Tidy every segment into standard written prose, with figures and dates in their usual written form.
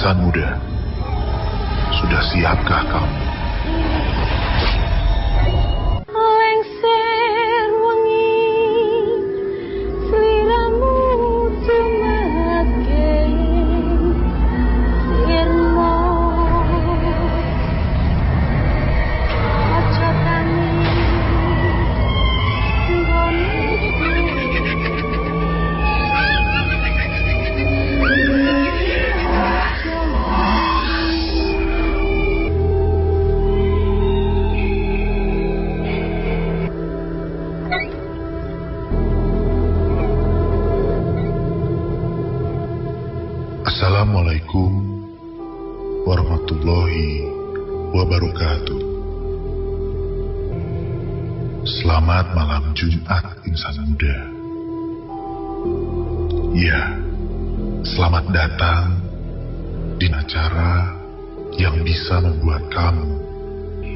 Insan muda, sudah siapkah kamu? Lengser wengi sliramu tumake sirmo aja tani Assalamualaikum warahmatullahi wabarakatuh. Selamat malam Jumat, insan muda. Ya, selamat datang di acara yang bisa membuat kamu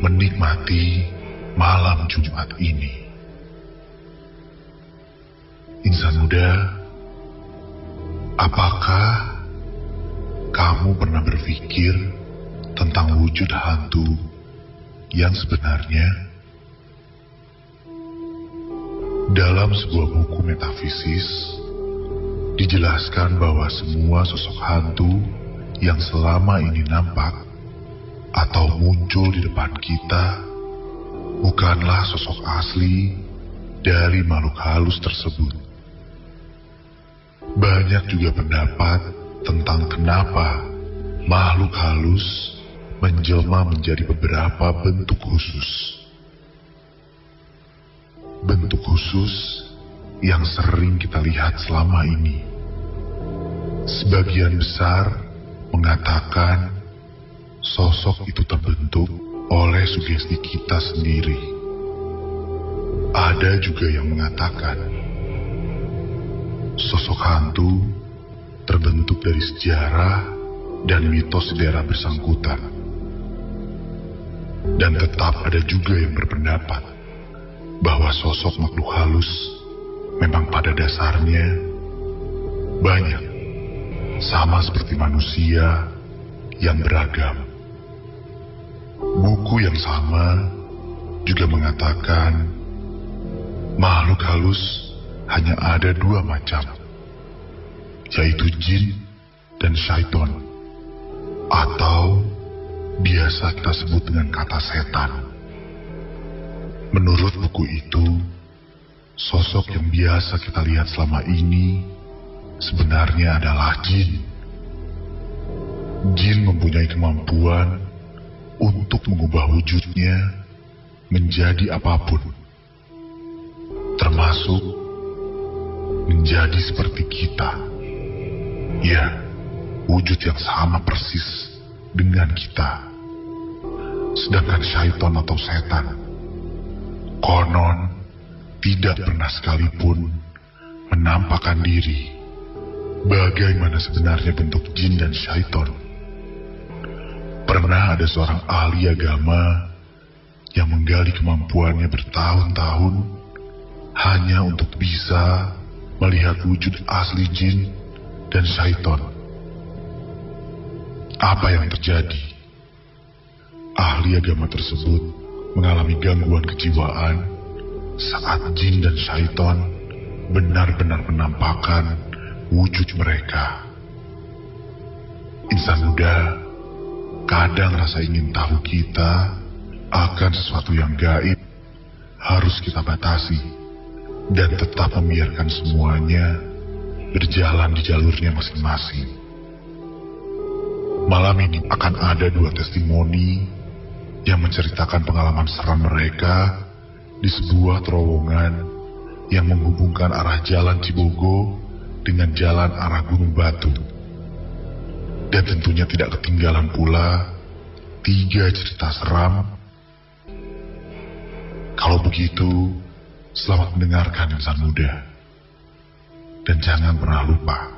menikmati malam Jumat ini. Insan muda, apakah kamu pernah berpikir tentang wujud hantu yang sebenarnya? Dalam sebuah buku metafisis, dijelaskan bahwa semua sosok hantu yang selama ini nampak atau muncul di depan kita bukanlah sosok asli dari makhluk halus tersebut. Banyak juga pendapat tentang kenapa makhluk halus menjelma menjadi beberapa bentuk khusus. Bentuk khusus yang sering kita lihat selama ini. Sebagian besar mengatakan sosok itu terbentuk oleh sugesti kita sendiri. Ada juga yang mengatakan sosok hantu terbentuk dari sejarah dan mitos di daerah bersangkutan. Dan tetap ada juga yang berpendapat bahwa sosok makhluk halus memang pada dasarnya banyak, sama seperti manusia yang beragam. Buku yang sama juga mengatakan makhluk halus hanya ada dua macam, yaitu jin dan syaiton, atau biasa kita sebut dengan kata setan. Menurut buku itu, sosok yang biasa kita lihat selama ini sebenarnya adalah jin. Jin mempunyai kemampuan untuk mengubah wujudnya menjadi apapun, termasuk menjadi seperti kita. Ya, wujud yang sama persis dengan kita. Sedangkan syaiton atau setan konon tidak pernah sekalipun menampakkan diri. Bagaimana sebenarnya bentuk jin dan syaiton? Pernah ada seorang ahli agama yang menggali kemampuannya bertahun-tahun hanya untuk bisa melihat wujud asli jin dan syaiton. Apa yang terjadi? Ahli agama tersebut mengalami gangguan kejiwaan saat jin dan syaiton benar-benar menampakkan wujud mereka. Insan muda, kadang rasa ingin tahu kita akan sesuatu yang gaib harus kita batasi dan tetap membiarkan semuanya berjalan di jalurnya masing-masing. Malam ini akan ada dua testimoni yang menceritakan pengalaman seram mereka di sebuah terowongan yang menghubungkan arah jalan Cibogo dengan jalan arah Gunung Batu. Dan tentunya tidak ketinggalan pula 3 cerita seram. Kalau begitu, selamat mendengarkan insan muda. Dan jangan pernah lupa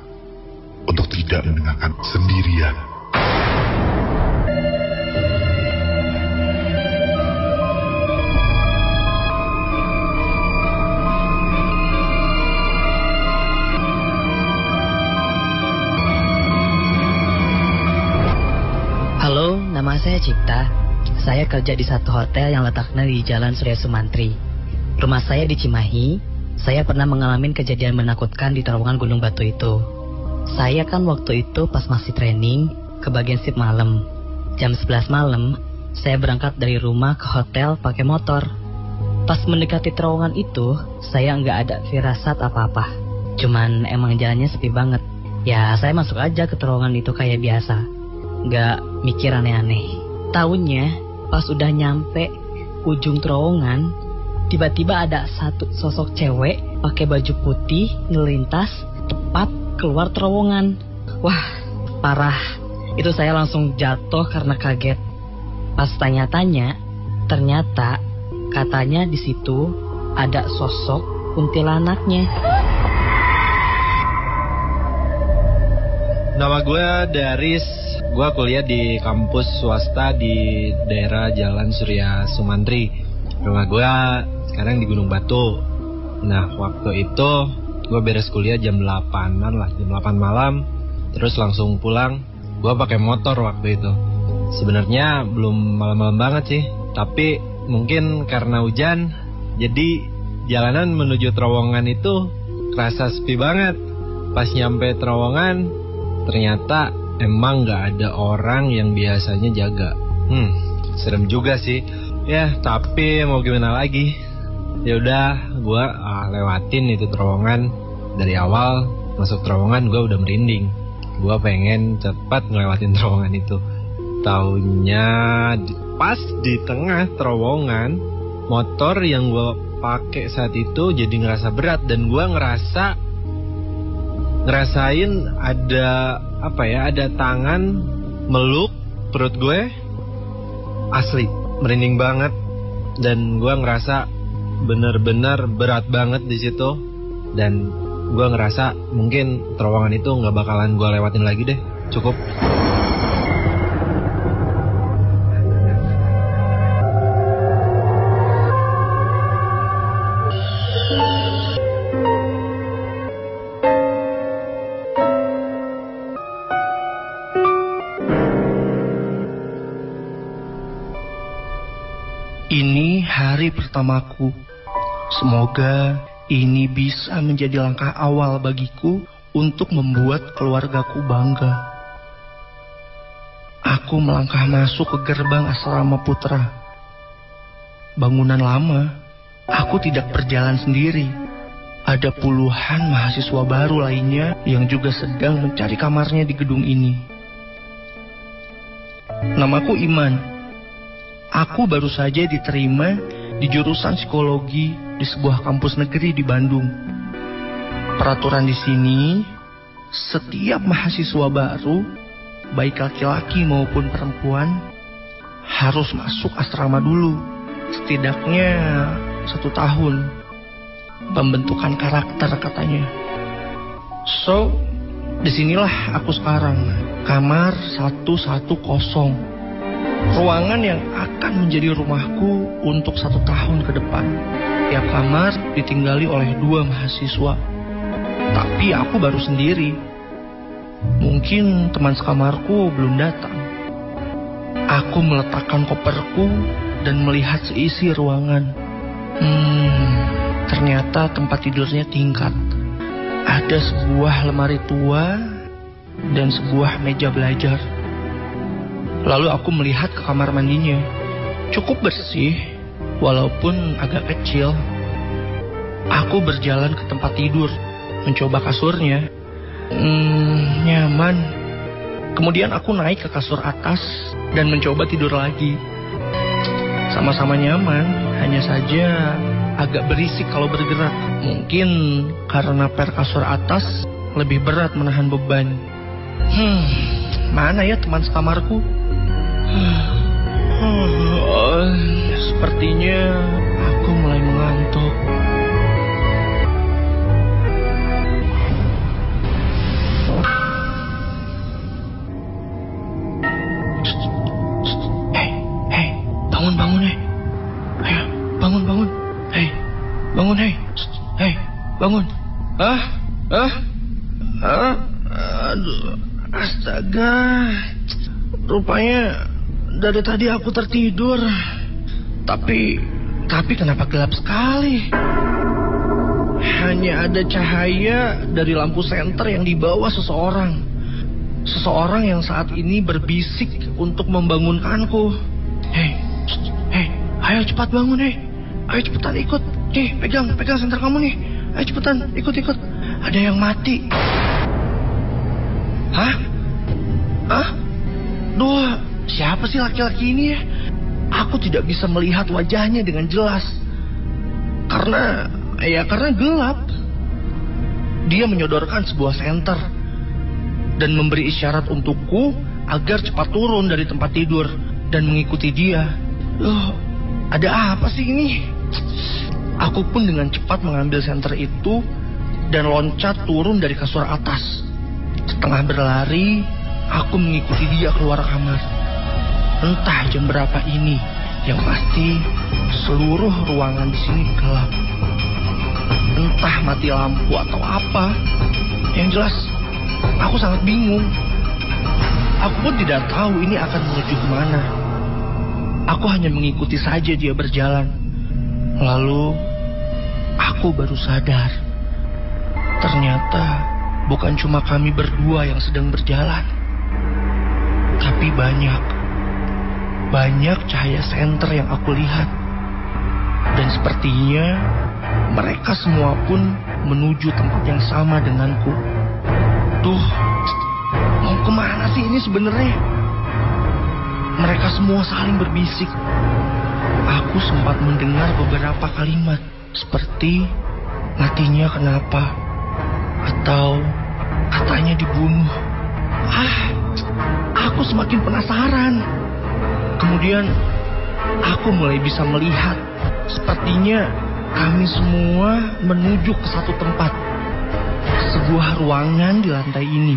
untuk tidak mendengarkan sendirian. saya Cipta. Saya kerja di satu hotel yang letaknya di Jalan Surya Sumantri. Rumah saya di Cimahi. Saya pernah mengalami kejadian menakutkan di terowongan Gunung Batu itu. Saya kan waktu itu pas masih training ke bagian shift malam. Jam 11 malam, saya berangkat dari rumah ke hotel pakai motor. Pas mendekati terowongan itu, saya nggak ada firasat apa-apa. Cuman emang jalannya sepi banget. Ya, saya masuk aja ke terowongan itu kayak biasa. Nggak mikir aneh-aneh. Taunya, pas udah nyampe ujung terowongan, tiba-tiba ada satu sosok cewek pakai baju putih ngelintas tepat keluar terowongan. Wah, parah. Itu saya langsung jatuh karena kaget. Pas tanya-tanya, ternyata katanya di situ ada sosok kuntilanaknya. Nama gue Daris. Gue kuliah di kampus swasta di daerah Jalan Surya Sumantri. Rumah gue sekarang di Gunung Batu. Nah, waktu itu gue beres kuliah jam 8-an lah, jam 8 malam. Terus langsung pulang. Gue pakai motor waktu itu. Sebenarnya belum malam-malam banget sih, tapi mungkin karena hujan, jadi jalanan menuju terowongan itu kerasa sepi banget. Pas nyampe terowongan, ternyata emang gak ada orang yang biasanya jaga. Serem juga sih. Ya, tapi mau gimana lagi? Ya udah, gue lewatin itu terowongan. Dari awal masuk terowongan gue udah merinding. Gue pengen cepat ngelewatin terowongan itu. Taunya pas di tengah terowongan, motor yang gue pakai saat itu jadi ngerasa berat. Dan gue ngerasain ada ada tangan meluk perut gue. Asli merinding banget. Dan gue ngerasa bener-bener berat banget di situ. Dan gue ngerasa mungkin terowongan itu gak bakalan gue lewatin lagi deh. Cukup. Ini hari pertamaku. Semoga ini bisa menjadi langkah awal bagiku untuk membuat keluargaku bangga. Aku melangkah masuk ke gerbang asrama putra. Bangunan lama, aku tidak berjalan sendiri. Ada puluhan mahasiswa baru lainnya yang juga sedang mencari kamarnya di gedung ini. Namaku Iman. Aku baru saja diterima di jurusan psikologi di sebuah kampus negeri di Bandung. Peraturan di sini, setiap mahasiswa baru, baik laki-laki maupun perempuan, harus masuk asrama dulu, setidaknya 1 tahun. Pembentukan karakter katanya. So, disinilah aku sekarang, kamar 110. Ruangan yang akan menjadi rumahku untuk 1 tahun ke depan. Tiap kamar ditinggali oleh 2 mahasiswa. Tapi aku baru sendiri. Mungkin teman sekamarku belum datang. Aku meletakkan koperku dan melihat seisi ruangan. Ternyata tempat tidurnya tingkat. Ada sebuah lemari tua dan sebuah meja belajar. Lalu aku melihat ke kamar mandinya. Cukup bersih, walaupun agak kecil. Aku berjalan ke tempat tidur, mencoba kasurnya. Nyaman. Kemudian aku naik ke kasur atas dan mencoba tidur lagi. Sama-sama nyaman, hanya saja agak berisik kalau bergerak. Mungkin karena per kasur atas lebih berat menahan beban. Mana ya teman sekamarku? Sepertinya aku mulai mengantuk. Hei, bangun, ayo, bangun, hei, bangun, hei, bangun. Aduh, astaga, rupanya dari tadi aku tertidur. Tapi kenapa gelap sekali? Hanya ada cahaya dari lampu senter yang dibawa seseorang. Seseorang yang saat ini berbisik untuk membangunkanku. Hei, ayo cepat bangun, ayo cepetan ikut. Nih, pegang senter kamu nih. Ayo cepetan, ikut. Ada yang mati. Hah? Duh, siapa sih laki-laki ini ya? Aku tidak bisa melihat wajahnya dengan jelas. Karena gelap. Dia menyodorkan sebuah senter dan memberi isyarat untukku agar cepat turun dari tempat tidur dan mengikuti dia. Loh, ada apa sih ini? Aku pun dengan cepat mengambil senter itu dan loncat turun dari kasur atas. Setengah berlari, aku mengikuti dia keluar kamar. Entah jam berapa ini, yang pasti seluruh ruangan di sini gelap. Entah mati lampu atau apa. Yang jelas, aku sangat bingung. Aku pun tidak tahu ini akan menuju kemana. Aku hanya mengikuti saja dia berjalan. Lalu, aku baru sadar. Ternyata bukan cuma kami berdua yang sedang berjalan. Tapi banyak cahaya senter yang aku lihat. Dan sepertinya mereka semua pun menuju tempat yang sama denganku. Duh, mau kemana sih ini sebenarnya? Mereka semua saling berbisik. Aku sempat mendengar beberapa kalimat seperti matinya kenapa, atau katanya dibunuh. Aku semakin penasaran. Kemudian aku mulai bisa melihat sepertinya kami semua menuju ke satu tempat. Sebuah ruangan di lantai ini.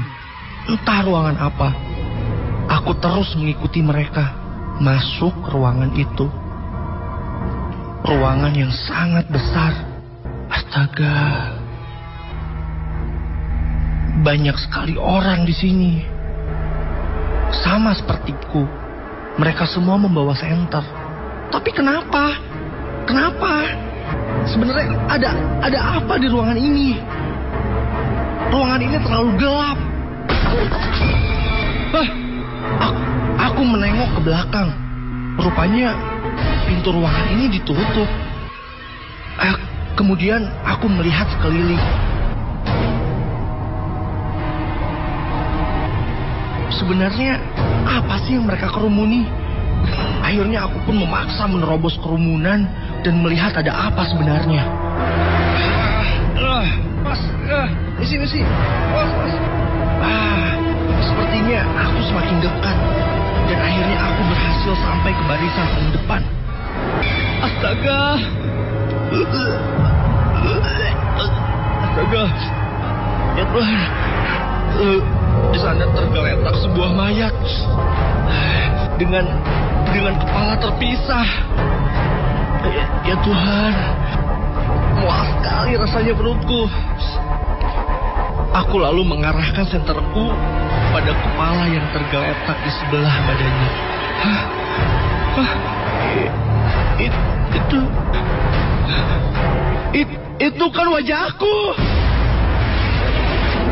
Entah ruangan apa. Aku terus mengikuti mereka masuk ke ruangan itu. Ruangan yang sangat besar. Astaga. Banyak sekali orang di sini. Sama sepertiku. Mereka semua membawa senter. Tapi kenapa? Sebenarnya ada apa di ruangan ini? Ruangan ini terlalu gelap. Aku menengok ke belakang. Rupanya pintu ruangan ini ditutup. Kemudian aku melihat sekeliling. Sebenarnya apa sih yang mereka kerumuni? Akhirnya aku pun memaksa menerobos kerumunan dan melihat ada apa sebenarnya. Mas, di sini sih. Mas. Sepertinya aku semakin dekat dan akhirnya aku berhasil sampai ke barisan paling depan. Astaga. Ya Tuhan. Di sana tergeletak sebuah mayat dengan kepala terpisah. Ya Tuhan, mual sekali rasanya perutku. Aku lalu mengarahkan senterku pada kepala yang tergeletak di sebelah badannya. Itu kan wajahku.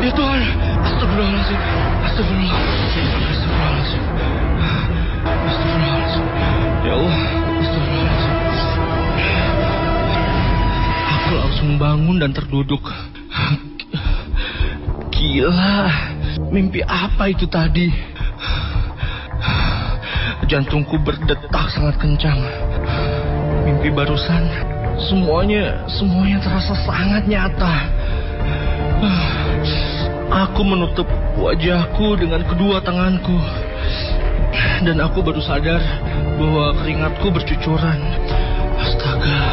Ya Tuhan, astagfirullahaladzim. Ya Allah, astagfirullahaladzim. Aku langsung bangun dan terduduk. Gila, mimpi apa itu tadi? Jantungku berdetak sangat kencang. Mimpi barusan, semuanya terasa sangat nyata. Aku menutup wajahku dengan kedua tanganku. Dan aku baru sadar bahwa keringatku bercucuran. Astaga.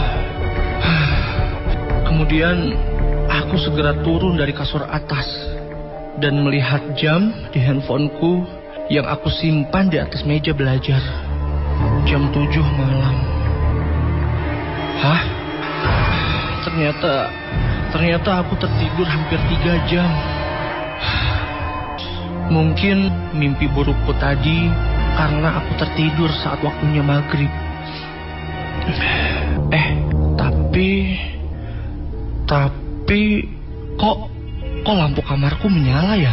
Kemudian aku segera turun dari kasur atas dan melihat jam di handphoneku yang aku simpan di atas meja belajar. Jam 7 malam. Ternyata aku tertidur hampir 3 jam. Mungkin mimpi burukku tadi karena aku tertidur saat waktunya maghrib. Tapi kok lampu kamarku menyala ya?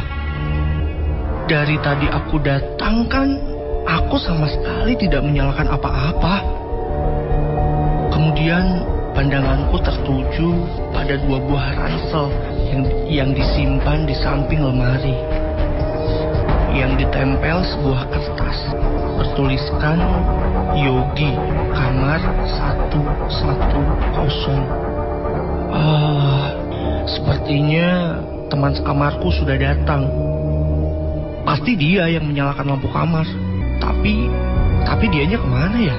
Dari tadi aku datang kan, aku sama sekali tidak menyalakan apa-apa. Kemudian pandanganku tertuju pada 2 buah ransel yang disimpan di samping lemari. Yang ditempel sebuah kertas bertuliskan Yogi, kamar 110. Sepertinya teman sekamarku sudah datang. Pasti dia yang menyalakan lampu kamar. Tapi dianya kemana ya?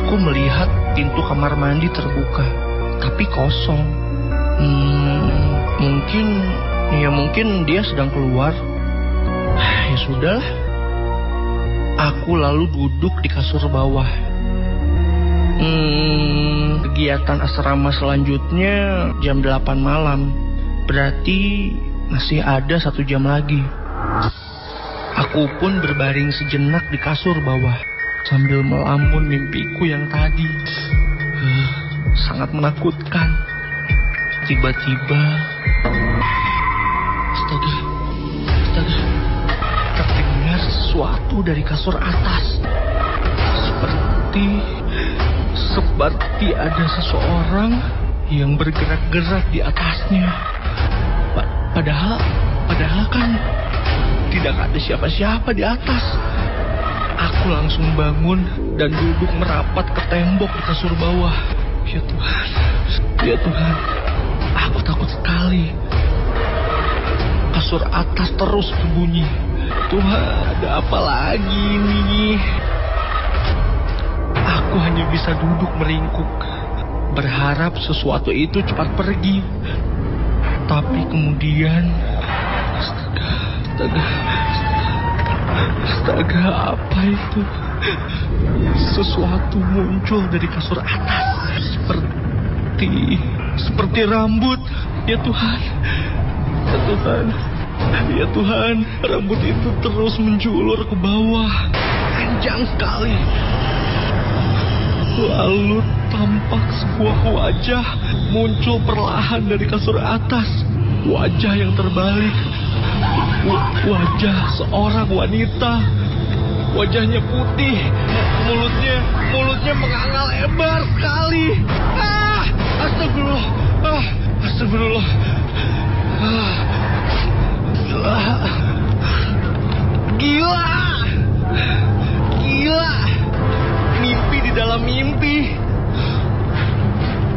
Aku melihat pintu kamar mandi terbuka, tapi kosong. Mungkin dia sedang keluar. Ya sudah. Aku lalu duduk di kasur bawah. Kegiatan asrama selanjutnya jam 8 malam. Berarti masih ada 1 jam lagi. Aku pun berbaring sejenak di kasur bawah sambil melamun mimpiku yang tadi. Sangat menakutkan. Tiba-tiba, astaga, terdengar sesuatu dari kasur atas. Seperti ada seseorang yang bergerak-gerak di atasnya. Padahal kan tidak ada siapa-siapa di atas. Aku langsung bangun dan duduk merapat ke tembok di kasur bawah. Ya Tuhan, aku takut sekali. Kasur atas terus berbunyi. Tuhan, ada apa lagi ini? Aku hanya bisa duduk meringkuk, berharap sesuatu itu cepat pergi. Tapi kemudian, astaga, apa itu? Sesuatu muncul dari kasur atas, seperti rambut. Ya Tuhan, rambut itu terus menjulur ke bawah, panjang sekali. Lalu tampak sebuah wajah muncul perlahan dari kasur atas. Wajah yang terbalik. Wajah seorang wanita. Wajahnya putih. Mulutnya menganga lebar sekali. Astagfirullah. Gila. Mimpi di dalam mimpi.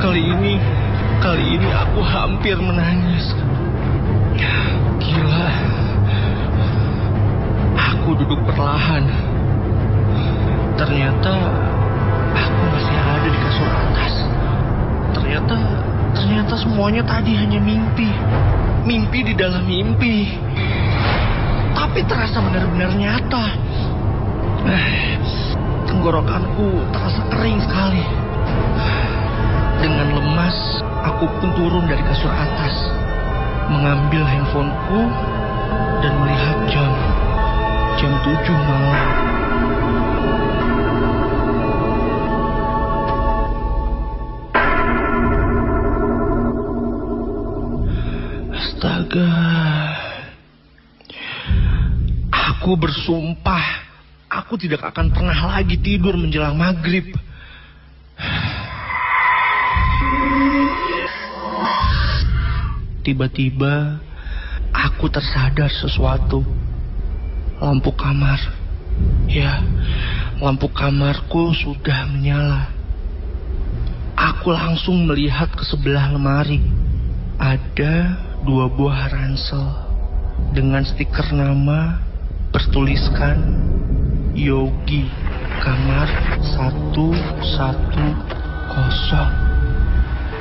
Kali ini aku hampir menangis. Gila. Aku duduk perlahan. Ternyata aku masih ada di kasur atas. Ternyata semuanya tadi hanya mimpi. Mimpi di dalam mimpi. Tapi terasa benar-benar nyata. Tenggorokanku terasa kering sekali. Dengan lemas, aku pun turun dari kasur atas, mengambil handphoneku dan melihat jam 7 malam. Astaga. Aku bersumpah, aku tidak akan pernah lagi tidur menjelang maghrib. Tiba-tiba, aku tersadar sesuatu. Lampu kamar. Ya, lampu kamarku sudah menyala. Aku langsung melihat ke sebelah lemari. Ada 2 buah ransel dengan stiker nama bertuliskan Yogi, kamar 110.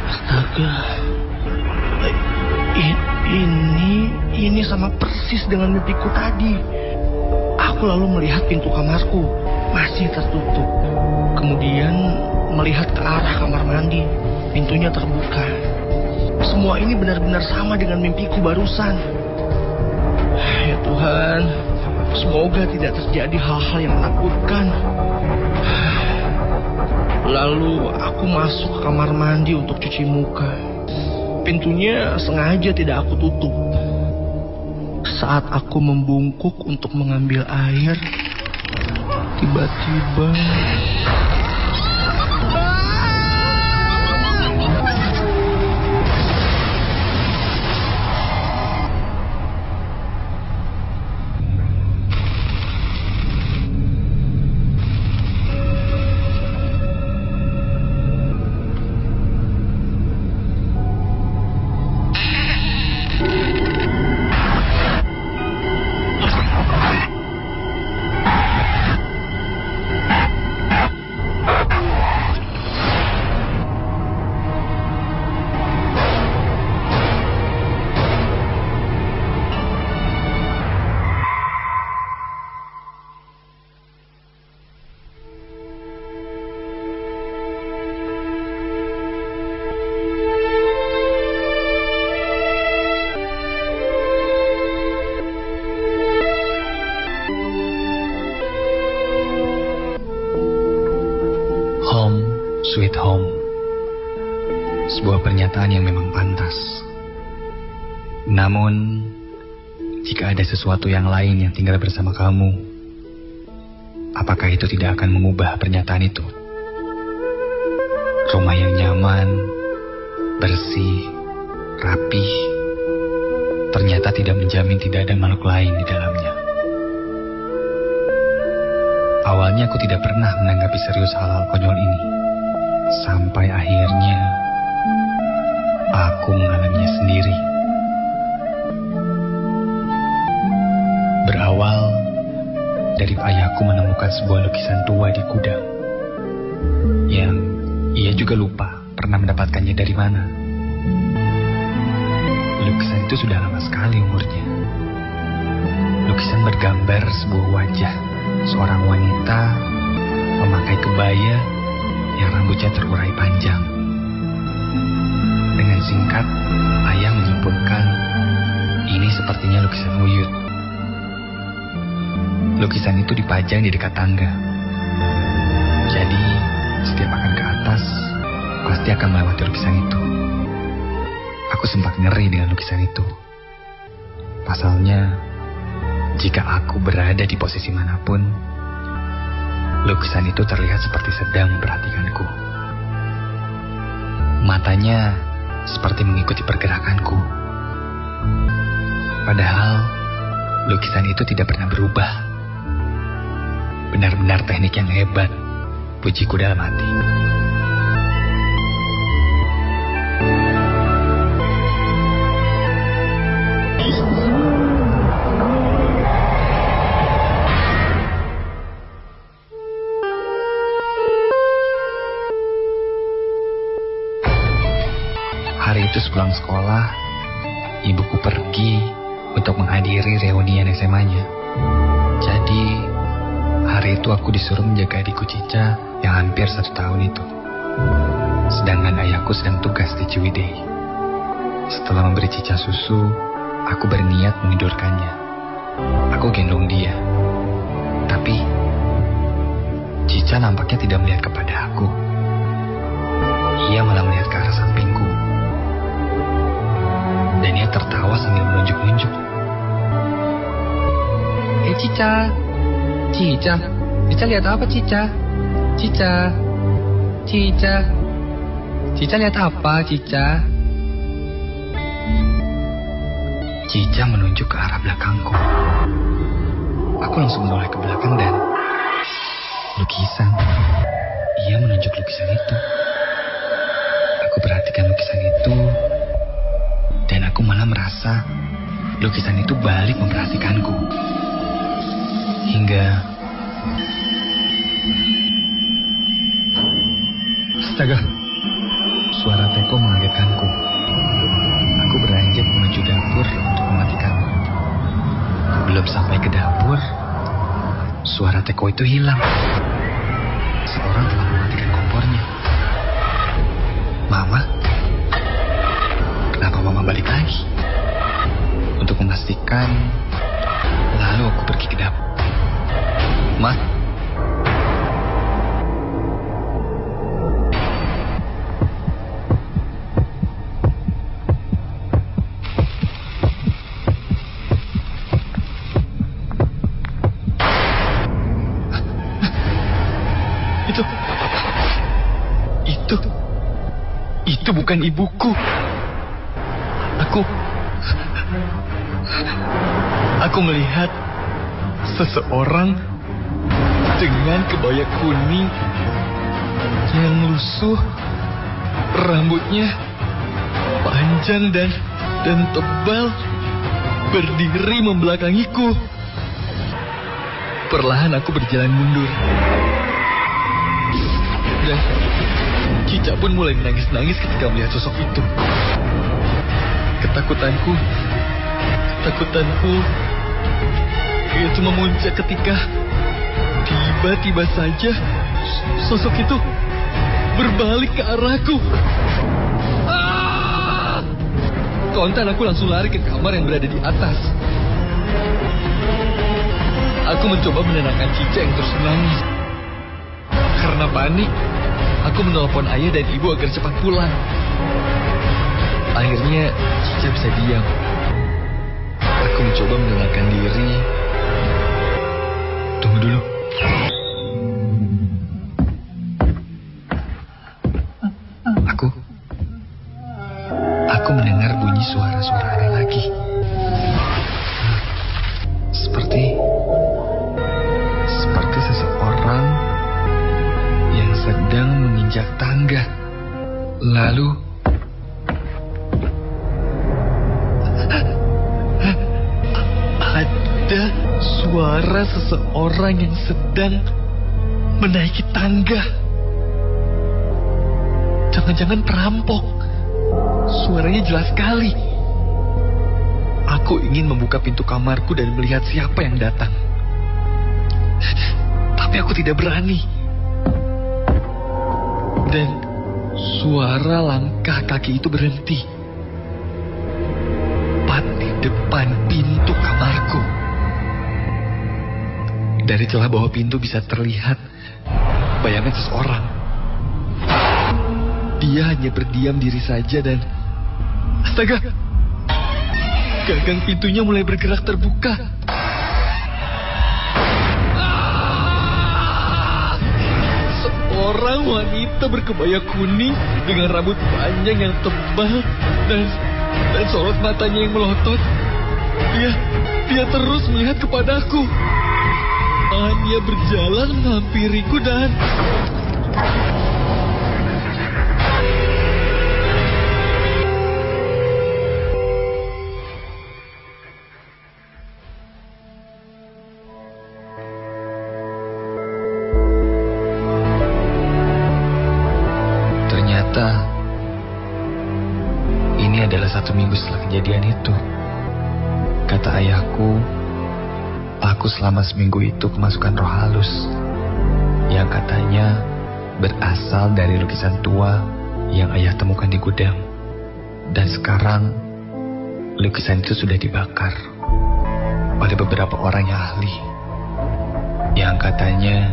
Astaga. Ini sama persis dengan mimpiku tadi. Aku lalu melihat pintu kamarku masih tertutup. Kemudian melihat ke arah kamar mandi. Pintunya terbuka. Semua ini benar-benar sama dengan mimpiku barusan. Ya Tuhan, Semoga tidak terjadi hal-hal yang menakutkan. Lalu aku masuk ke kamar mandi untuk cuci muka. Pintunya sengaja tidak aku tutup. Saat aku membungkuk untuk mengambil air, tiba-tiba Home, sweet home. Sebuah pernyataan yang memang pantas. Namun, jika ada sesuatu yang lain yang tinggal bersama kamu, apakah itu tidak akan mengubah pernyataan itu? Rumah yang nyaman, bersih, rapih, ternyata tidak menjamin tidak ada makhluk lain di dalamnya. Awalnya aku tidak pernah menanggapi serius hal-hal konyol ini. Sampai akhirnya aku mengalaminya sendiri. Berawal dari ayahku menemukan sebuah lukisan tua di gudang yang ia juga lupa pernah mendapatkannya dari mana. Lukisan itu sudah lama sekali umurnya. Lukisan bergambar sebuah wajah seorang wanita memakai kebaya yang rambutnya terurai panjang. Dengan singkat, ayah menyimpulkan ini sepertinya lukisan Uyut. Lukisan itu dipajang di dekat tangga. Jadi, setiap akan ke atas, pasti akan melewati lukisan itu. Aku sempat ngeri dengan lukisan itu. Pasalnya, jika aku berada di posisi manapun, lukisan itu terlihat seperti sedang memperhatikanku. Matanya seperti mengikuti pergerakanku. Padahal, lukisan itu tidak pernah berubah. Benar-benar teknik yang hebat, pujiku dalam hati. Hari itu sepulang sekolah, ibuku pergi untuk menghadiri reunian SMA-nya. Jadi, hari itu aku disuruh menjaga adikku Cica yang hampir 1 tahun itu. Sedangkan ayahku sedang tugas di Ciwidey. Setelah memberi Cica susu, aku berniat menidurkannya. Aku gendong dia. Tapi, Cica nampaknya tidak melihat kepada aku. Ia malah melihat ke arah sampingku. Dan ia tertawa sambil menunjuk-nunjuk. Cica. Cica. Cica lihat apa, Cica? Cica. Cica. Cica lihat apa, Cica? Cica menunjuk ke arah belakangku. Aku langsung menoleh ke belakang dan lukisan. Ia menunjuk lukisan itu. Aku perhatikan lukisan itu. Dan aku malah merasa lukisan itu balik memperhatikanku. Hingga... Astaga! Suara teko mengagetkanku. Aku beranjak menuju dapur untuk mematikannya. Belum sampai ke dapur, suara teko itu hilang. Seorang telah mematikan kompornya. Mama? Kenapa Mama balik lagi? Untuk memastikan, lalu aku pergi ke dapur. Itu bukan ibuku. Aku melihat seseorang dengan kebaya kuning yang lusuh, rambutnya panjang dan tebal, berdiri membelakangiku. Perlahan aku berjalan mundur. Dan Cica pun mulai menangis-nangis ketika melihat sosok itu. Ketakutanku itu memuncak ketika tiba-tiba saja sosok itu berbalik ke arahku. Kontan aku langsung lari ke kamar yang berada di atas. Aku mencoba menenangkan Cica yang terus menangis. Karena panik, aku menelpon ayah dan ibu agar cepat pulang. Akhirnya Cica bisa diam. Aku mencoba menenangkan diri. Tunggu dulu. Aku mendengar bunyi suara-suara aneh lagi. Seperti seseorang yang sedang menginjak tangga. Lalu ada suara seseorang yang sedang menaiki tangga. Jangan-jangan perampok. Suaranya jelas sekali. Aku ingin membuka pintu kamarku dan melihat siapa yang datang. Tapi aku tidak berani. Dan suara langkah kaki itu berhenti. Tepat di depan pintu kamarku. Dari celah bawah pintu bisa terlihat bayangan seseorang. Dia hanya berdiam diri saja dan... Astaga! Gagang pintunya mulai bergerak terbuka. Seorang wanita berkebaya kuning dengan rambut panjang yang tebal dan sorot matanya yang melotot. Dia terus melihat kepadaku. Dia berjalan menghampiriku dan... Ini adalah 1 minggu setelah kejadian itu. Kata ayahku, aku selama seminggu itu kemasukan roh halus yang katanya berasal dari lukisan tua yang ayah temukan di gudang. Dan sekarang lukisan itu sudah dibakar oleh beberapa orang yang ahli, yang katanya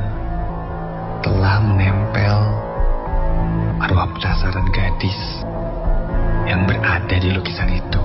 telah menempel arwah penasaran gadis yang berada di lukisan itu.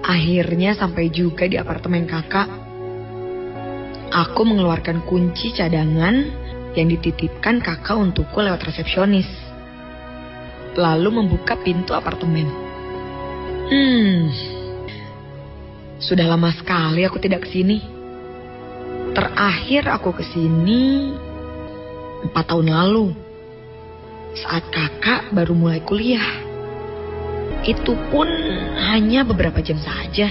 Akhirnya sampai juga di apartemen kakak. Aku mengeluarkan kunci cadangan yang dititipkan kakak untukku lewat resepsionis. Lalu membuka pintu apartemen. Sudah lama sekali aku tidak kesini. Terakhir aku kesini 4 tahun lalu, saat kakak baru mulai kuliah. Itu pun hanya beberapa jam saja.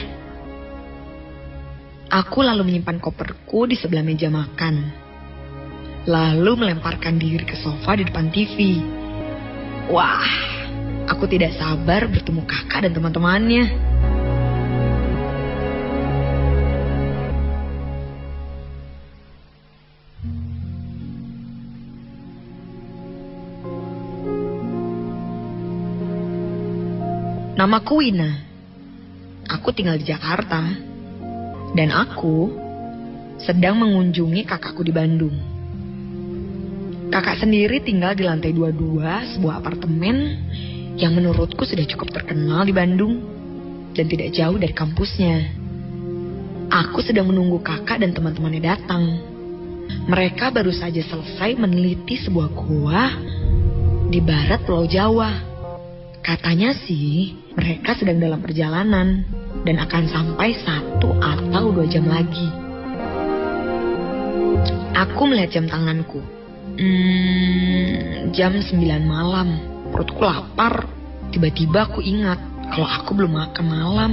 Aku lalu menyimpan koperku di sebelah meja makan. Lalu melemparkan diri ke sofa di depan TV. Wah, Aku tidak sabar bertemu kakak dan teman-temannya. Namaku Wina. Aku tinggal di Jakarta. Dan aku sedang mengunjungi kakakku di Bandung. Kakak sendiri tinggal di lantai 22 sebuah apartemen yang menurutku sudah cukup terkenal di Bandung dan tidak jauh dari kampusnya. Aku sedang menunggu kakak dan teman-temannya datang. Mereka baru saja selesai meneliti sebuah gua di barat Pulau Jawa. Katanya sih mereka sedang dalam perjalanan dan akan sampai 1 atau 2 jam lagi. Aku melihat jam tanganku. Jam 9 malam. Perutku lapar. Tiba-tiba aku ingat kalau aku belum makan malam.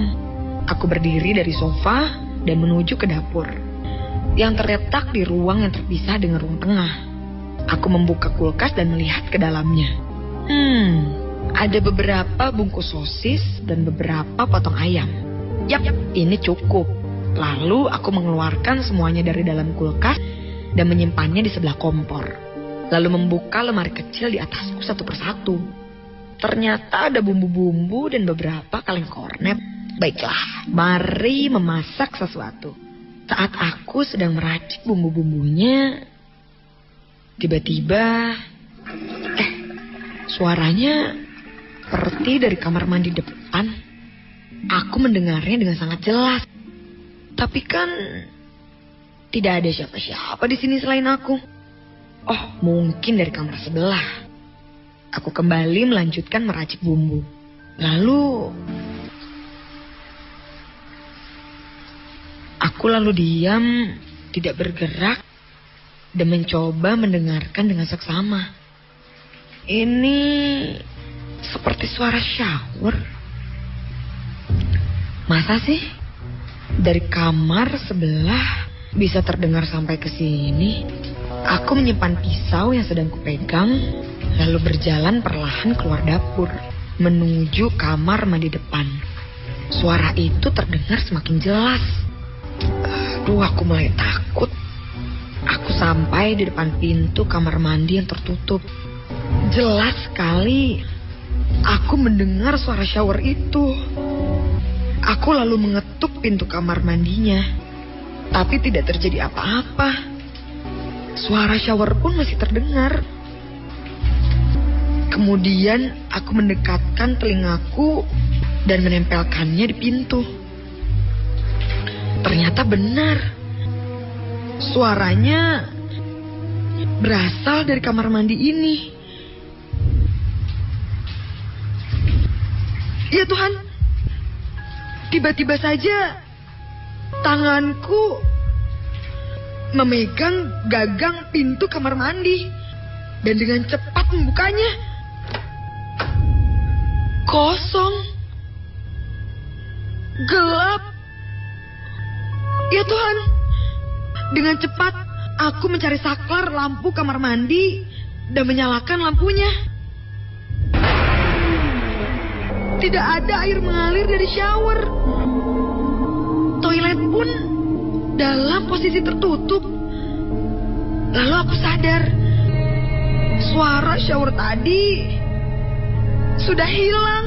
Aku berdiri dari sofa dan menuju ke dapur yang terletak di ruang yang terpisah dengan ruang tengah. Aku membuka kulkas dan melihat ke dalamnya. Ada beberapa bungkus sosis dan beberapa potong ayam. Yap, ini cukup. Lalu aku mengeluarkan semuanya dari dalam kulkas dan menyimpannya di sebelah kompor. Lalu membuka lemari kecil di atasku satu persatu. Ternyata ada bumbu-bumbu dan beberapa kaleng kornet. Baiklah, mari memasak sesuatu. Saat aku sedang meracik bumbu-bumbunya, tiba-tiba suaranya seperti dari kamar mandi depan. Aku mendengarnya dengan sangat jelas. Tapi kan tidak ada siapa-siapa di sini selain aku. Oh, mungkin dari kamar sebelah. Aku kembali melanjutkan meracik bumbu. Lalu aku diam, tidak bergerak, dan mencoba mendengarkan dengan seksama. Ini seperti suara shower. Masa sih? Dari kamar sebelah bisa terdengar sampai ke sini. Aku menyimpan pisau yang sedang kupegang, lalu berjalan perlahan keluar dapur, menuju kamar mandi depan. Suara itu terdengar semakin jelas. Aduh, aku mulai takut. Aku sampai di depan pintu kamar mandi yang tertutup. Jelas sekali aku mendengar suara shower itu. Aku lalu mengetuk pintu kamar mandinya, tapi tidak terjadi apa-apa. Suara shower pun masih terdengar. Kemudian aku mendekatkan telingaku dan menempelkannya di pintu. Ternyata benar. Suaranya berasal dari kamar mandi ini. Ya Tuhan, tiba-tiba saja tanganku memegang gagang pintu kamar mandi dan dengan cepat membukanya. Kosong. Gelap. Ya Tuhan, dengan cepat aku mencari saklar lampu kamar mandi dan menyalakan lampunya. Tidak ada air mengalir dari shower. Toilet pun dalam posisi tertutup. Lalu aku sadar, suara shower tadi sudah hilang.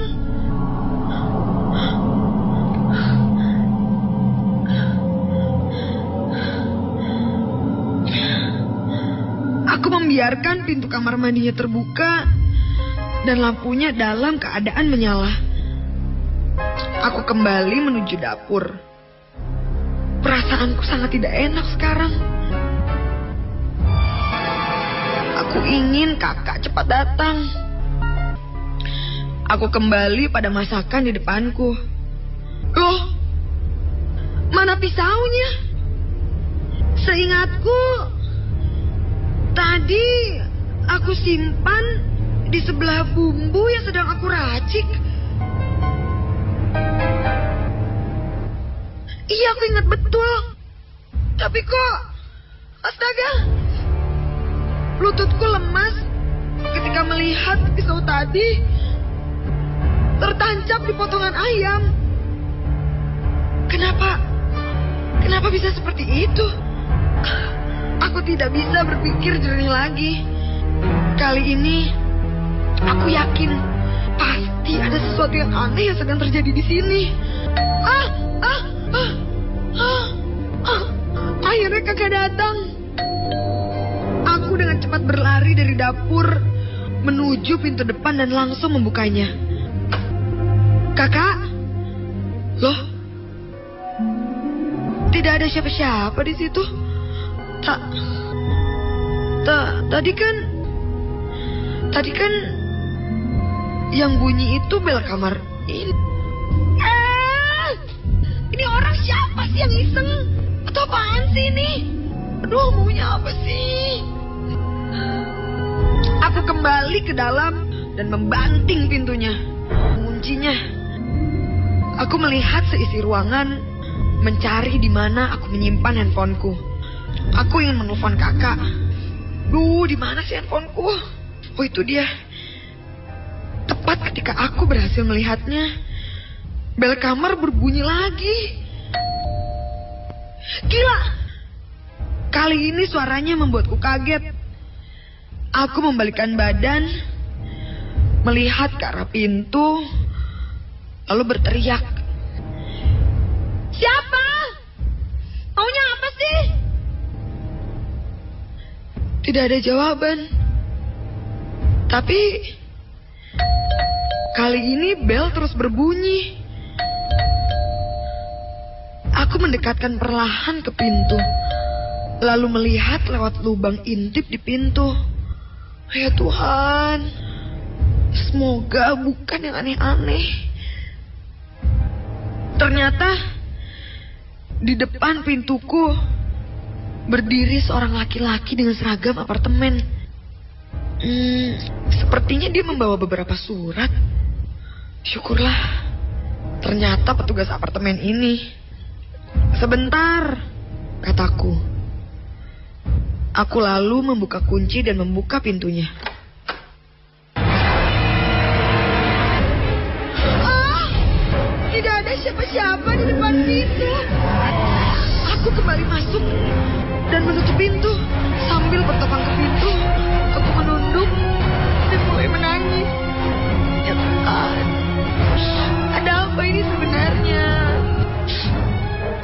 Aku membiarkan pintu kamar mandinya terbuka dan lampunya dalam keadaan menyala. Aku kembali menuju dapur. Perasaanku sangat tidak enak sekarang. Aku ingin kakak cepat datang. Aku kembali pada masakan di depanku. Loh, mana pisaunya? Seingatku, tadi aku simpan di sebelah bumbu yang sedang aku racik. Iya, aku ingat betul. Tapi kok, astaga, lututku lemas ketika melihat pisau tadi. tertancap di potongan ayam. Kenapa bisa seperti itu? Aku tidak bisa berpikir jernih lagi. Kali ini aku yakin pasti ada sesuatu yang aneh yang sedang terjadi di sini. Akhirnya kakak datang. Aku dengan cepat berlari dari dapur menuju pintu depan dan langsung membukanya. Kakak? Loh? Tidak ada siapa-siapa di situ. Tadi kan yang bunyi itu bel kamar ini. Ini orang siapa sih yang iseng? Atau apaan sih ini? Aduh, maunya apa sih? Aku kembali ke dalam dan membanting pintunya, menguncinya. Aku melihat seisi ruangan, mencari di mana aku menyimpan handphoneku. Aku ingin menelpon kakak. Di mana sih handphoneku? Oh, itu dia. Tepat ketika aku berhasil melihatnya, bel kamar berbunyi lagi. Gila! Kali ini suaranya membuatku kaget. Aku membalikkan badan, melihat ke arah pintu, lalu berteriak. Siapa? Maunya apa sih? Tidak ada jawaban. Tapi kali ini bel terus berbunyi. Aku mendekatkan perlahan ke pintu, lalu melihat lewat lubang intip di pintu. Ya Tuhan, semoga bukan yang aneh-aneh. Ternyata di depan pintuku berdiri seorang laki-laki dengan seragam apartemen. Sepertinya dia membawa beberapa surat. Syukurlah, ternyata petugas apartemen ini. Sebentar, kataku. Aku lalu membuka kunci dan membuka pintunya. Tidak ada siapa-siapa di depan pintu. Aku kembali masuk dan menutup pintu. Sambil bertopang ke pintu, aku menunduk dan mulai menangis. Ya Tuhan, ada apa ini sebenarnya?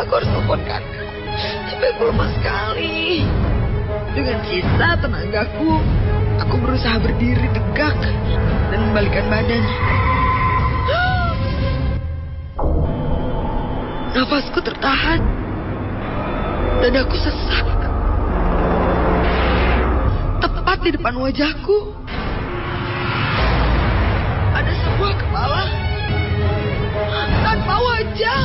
Aku harus telepon kakak, tapi aku lemah sekali. Dengan sisa tenagaku, aku berusaha berdiri tegak dan membalikkan badan. Nafasku tertahan, dadaku sesak. Tepat di depan wajahku, ada sebuah kepala tanpa wajah.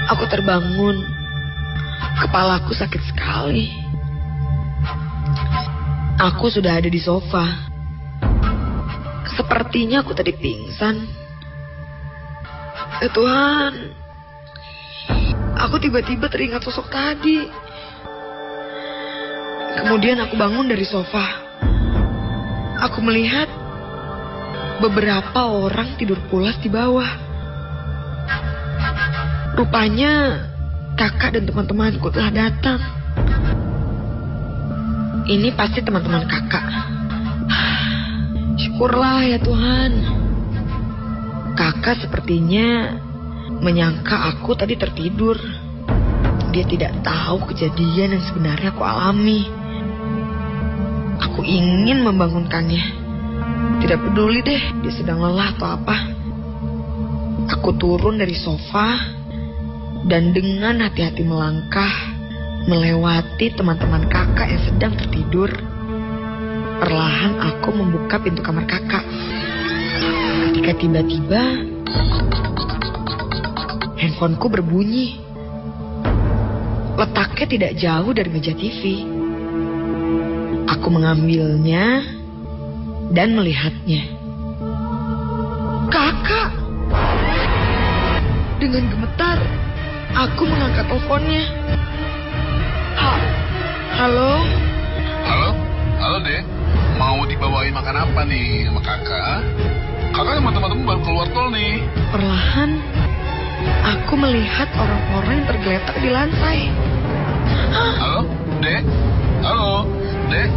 Aku terbangun. Kepalaku sakit sekali. Aku sudah ada di sofa. Sepertinya aku tadi pingsan. Ya Tuhan, aku tiba-tiba teringat sosok tadi. Kemudian aku bangun dari sofa. Aku melihat beberapa orang tidur pulas di bawah. Rupanya kakak dan teman-temanku telah datang. Ini pasti teman-teman kakak. Syukurlah ya Tuhan. Kakak sepertinya menyangka aku tadi tertidur. Dia tidak tahu kejadian yang sebenarnya aku alami. Aku ingin membangunkannya. Tidak peduli deh dia sedang lelah atau apa. Aku turun dari sofa dan dengan hati-hati melangkah melewati teman-teman kakak yang sedang tertidur. Perlahan aku membuka pintu kamar kakak. Ketika tiba-tiba handphoneku berbunyi. Letaknya tidak jauh dari meja TV. Aku mengambilnya dan melihatnya. Kakak! Dengan gemetar, aku mengangkat teleponnya. Halo? Halo Dek. Mau dibawain makan apa nih sama kakak? Kakak sama teman-teman baru keluar tol nih. Perlahan, aku melihat orang-orang yang tergeletak di lantai. Halo, Dek. Halo, Dek.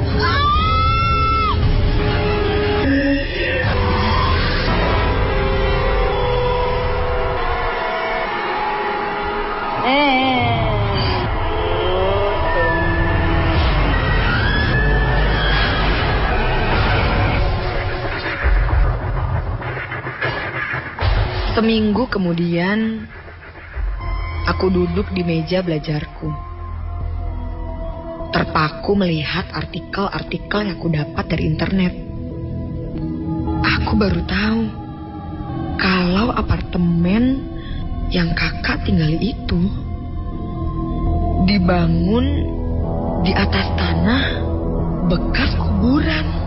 Seminggu kemudian, aku duduk di meja belajarku. Terpaku melihat artikel-artikel yang aku dapat dari internet. Aku baru tahu kalau apartemen yang kakak tinggali itu dibangun di atas tanah bekas kuburan.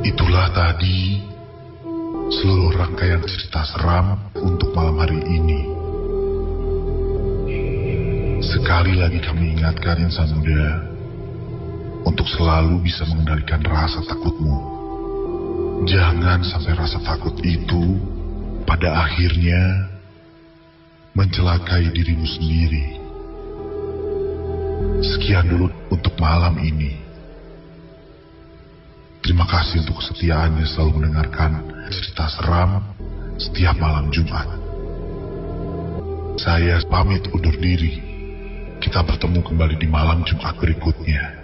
Itulah tadi seluruh rangkaian cerita seram untuk malam hari ini. Sekali lagi kami ingatkan insan muda untuk selalu bisa mengendalikan rasa takutmu. Jangan sampai rasa takut itu pada akhirnya mencelakai dirimu sendiri. Sekian dulu untuk malam ini. Terima kasih untuk kesetiaannya selalu mendengarkan cerita seram setiap malam Jumat. Saya pamit undur diri. Kita bertemu kembali di malam Jumat berikutnya.